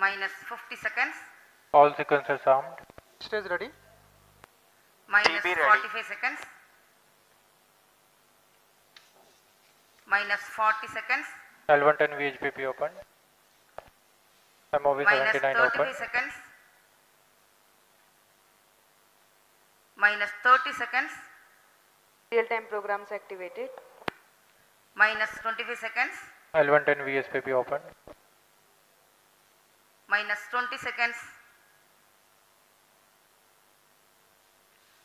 minus 50 seconds. All sequences armed. Stage ready. Minus 45 seconds. Minus 40 seconds. L110 VHPP open. MOV Minus 79 35 open. seconds. Minus 30 seconds. Real-time programs activated. Minus 25 seconds. L110 VSPP open. Minus 20 seconds.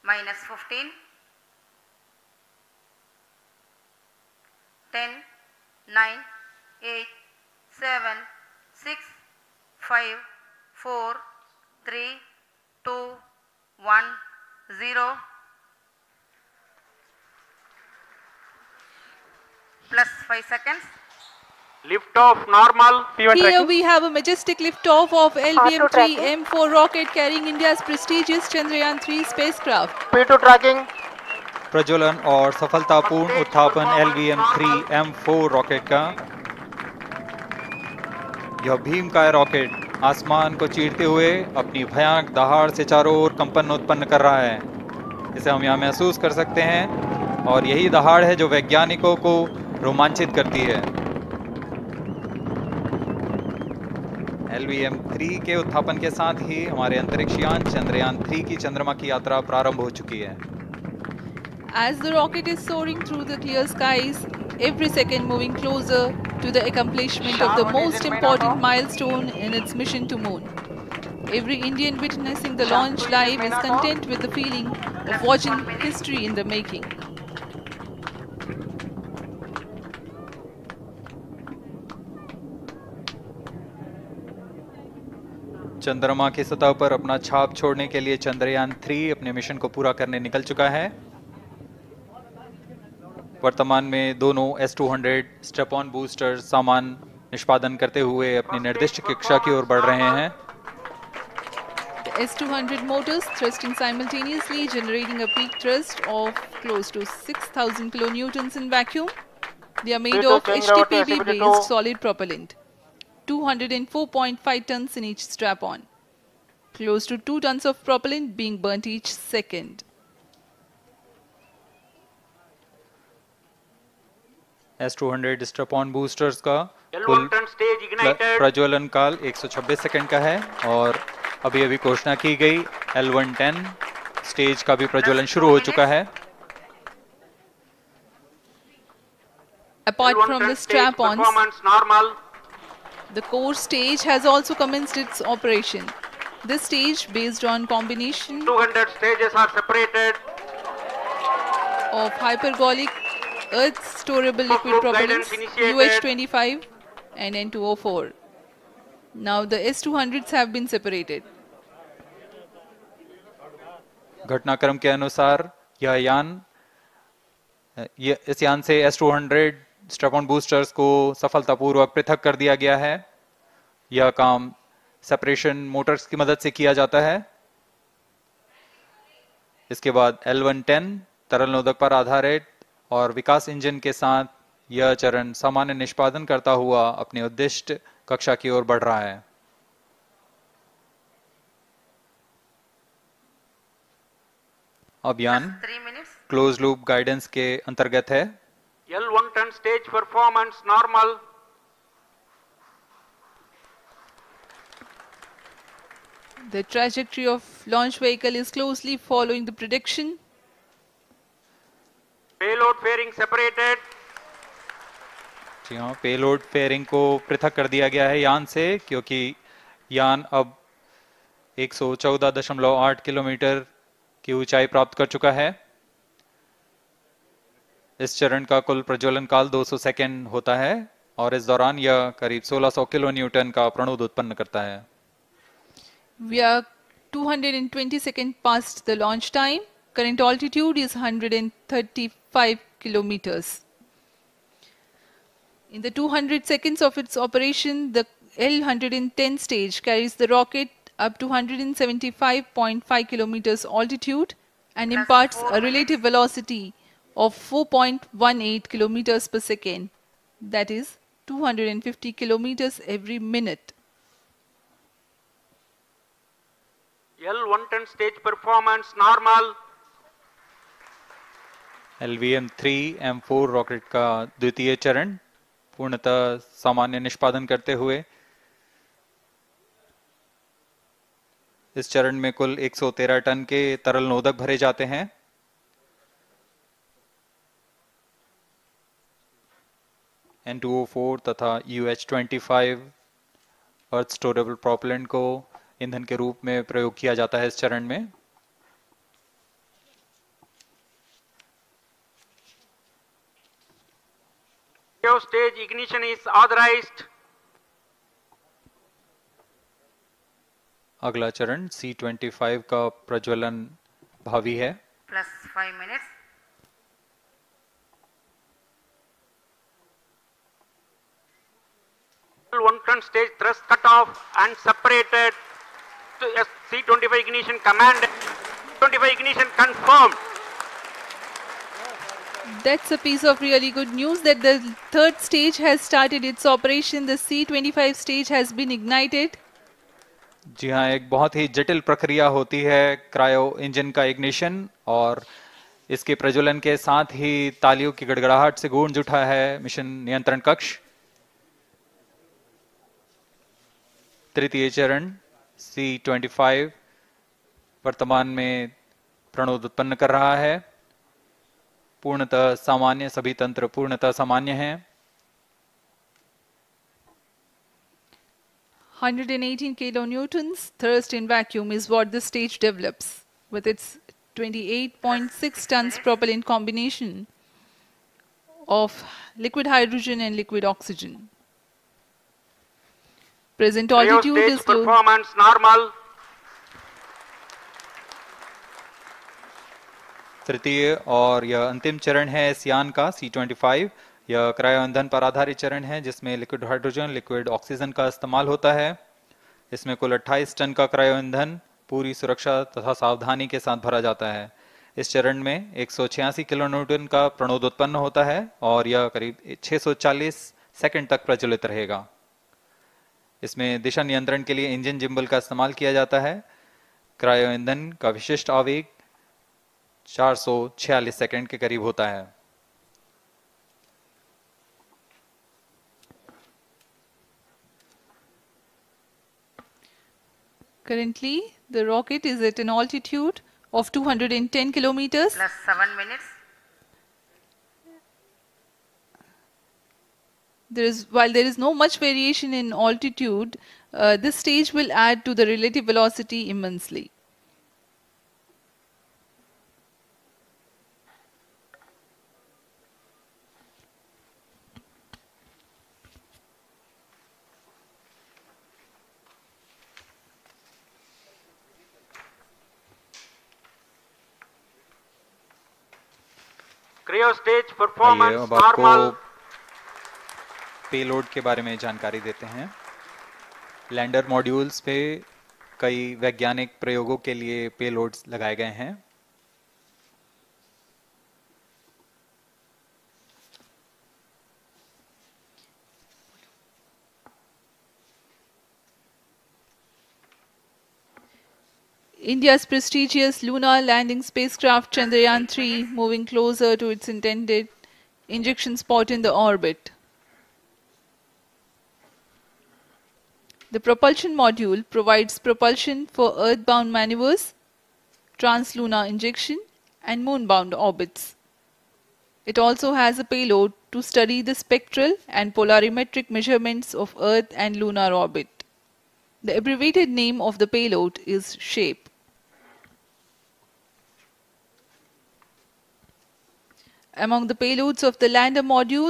Minus 15. 10, 9, 8, 7, 6, 5, 4, 3, 2, 1, 0. Plus 5 seconds. Lift off normal. P1 Here tracking. we have a majestic liftoff of LVM-3 M4 rocket carrying India's prestigious Chandrayaan-3 spacecraft. P2 tracking. प्रज्वलन और सफलतापूर्ण उत्थापन LVM-3 M4 rocket का। यह भीमकाय rocket आसमान को चीरते हुए अपनी भयानक दहाड़ से चारों ओर कंपन उत्पन्न कर रहा है। इसे हम यहाँ महसूस कर सकते हैं और यही दहाड़ है जो वैज्ञानिकों को रोमांचित करती है। LVM-3 के उत्थापन के साथ ही हमारे अंतरिक्ष यान चंद्रयान-3 की चंद्रमा की यात्रा प्रारंभ हो चुकी है। As the rocket is soaring through the clear skies, every second moving closer to the accomplishment of the most important milestone in its mission to moon. Every Indian witnessing the launch live is content with the feeling of watching history in the making. चंद्रमा की सतह पर अपना छाप छोड़ने के लिए चंद्रयान-3 अपने मिशन को पूरा करने निकल चुका है। वर्तमान में दोनों S-200 स्ट्रैप ऑन बूस्टर सामान निष्पादन करते हुए अपनी निर्दिष्ट कक्षा की ओर बढ़ रहे हैं। The S-200 motors thrusting simultaneously, generating a peak thrust of close to 6,000 kilonewtons in vacuum. They are made of HTPB-based solid propellant, 204.5 tons in each strap-on. Close to 2 tons of propellant being burnt each second. S-200 strap on boosters का कुल प्रज्वलन काल 126 second का है और अभी अभी घोषणा की गई L110 स्टेज का भी प्रज्वलन शुरू हो चुका है। Apart from the strap-ons, the core stage has also commenced its operation. This stage, based on combination 200 stages are separated. of hypergolic earth storable liquid propellants UH-25 and N2O4. Now the S-200s have been separated. घटनाक्रम के अनुसार यह यान इस यान से S-200 strap on boosters को सफलतापूर्वक पृथक कर दिया गया है। यह काम सेपरेशन मोटर्स की मदद से किया जाता है। इसके बाद L110 तरल नोदक पर आधारित और विकास इंजन के साथ यह चरण सामान्य निष्पादन करता हुआ अपनी उद्दिष्ट कक्षा की ओर बढ़ रहा है। अब यान क्लोज लूप गाइडेंस के अंतर्गत है। L110 stage performance normal. The trajectory of launch vehicle is closely following the prediction. Payload fairing separated. जी हाँ, पेलोड फेयरिंग को पृथक कर दिया गया है यान से, क्योंकि यान अब 114.8 किलोमीटर की ऊंचाई प्राप्त कर चुका है। इस चरण का कुल प्रज्वलन काल 200 सेकेंड होता है और इस दौरान यह करीब 1600 किलो न्यूटन का प्रणोद उत्पन्न करता है। We are 220 seconds past the launch time. Current altitude is 135 kilometers. In the 200 seconds of its operation, the L110 stage carries the rocket up to 175.5 kilometers altitude and imparts a relative velocity of 4.18 kilometers per second, that is 250 kilometers every minute. L110 stage performance normal. LVM-3M4 rocket का द्वितीय चरण पूर्णतः सामान्य निष्पादन करते हुए इस चरण में कुल 113 टन के तरल नोदक भरे जाते हैं। N2O4 तथा UH-25 अर्थ स्टोरेबल प्रोपेलेंट को ईंधन के रूप में प्रयोग किया जाता है इस चरण में। Stage ignition is authorized. अगला चरण C25 का प्रज्वलन भावी है। plus 5 minutes. L110 stage thrust cut off and separated. C25 ignition command. 25 ignition confirmed. That's a piece of really good news that the third stage has started its operation. The C25 stage has been ignited. जी हाँ, एक बहुत ही जटिल प्रक्रिया होती है cryo engine का ignition और इसके प्रज्वलन के साथ ही तालियों की गड़गड़ाहट से गूंज उठा है मिशन नियंत्रण कक्ष। तृतीय चरण C25 वर्तमान में प्रणोद उत्पन्न कर रहा है। पूर्णतः सामान्य, सभी तंत्र पूर्णतः सामान्य हैं। 118 kilonewtons thrust in vacuum is what the stage develops with its 28.6 tons propellant combination of liquid hydrogen and liquid oxygen. Present altitude Stage is low. performance normal. तृतीय और यह अंतिम चरण है इस यान का C25। यह क्रायो ईंधन पर आधारित चरण है जिसमें लिक्विड हाइड्रोजन, लिक्विड ऑक्सीजन का इस्तेमाल होता है। इसमें कुल 28 टन का क्रायो ईंधन पूरी सुरक्षा तथा सावधानी के साथ भरा जाता है। इस चरण में 186 किलोन्यूटन का प्रणोद उत्पन्न होता है और यह करीब 640 सेकंड तक प्रज्वलित रहेगा। इसमें दिशा नियंत्रण के लिए इंजन जिम्बल का इस्तेमाल किया जाता है। क्रायो ईंधन का विशिष्ट आवेग 446 सेकंड के करीब होता है। Currently, the rocket is at an altitude of 210 kilometers. plus 7 minutes. While there is no much variation in altitude, this stage will add to the relative velocity immensely. Cryo stage आइए performance अब आपको normal. Payload के बारे में जानकारी देते हैं। Lander modules पे कई वैज्ञानिक प्रयोगों के लिए पेलोड्स लगाए गए हैं। India's prestigious lunar landing spacecraft Chandrayaan-3 moving closer to its intended injection spot in the orbit. The propulsion module provides propulsion for earthbound maneuvers, translunar injection, and moonbound orbits. It also has a payload to study the spectral and polarimetric measurements of Earth and lunar orbit. The abbreviated name of the payload is SHAPE. Among the payloads of the lander module,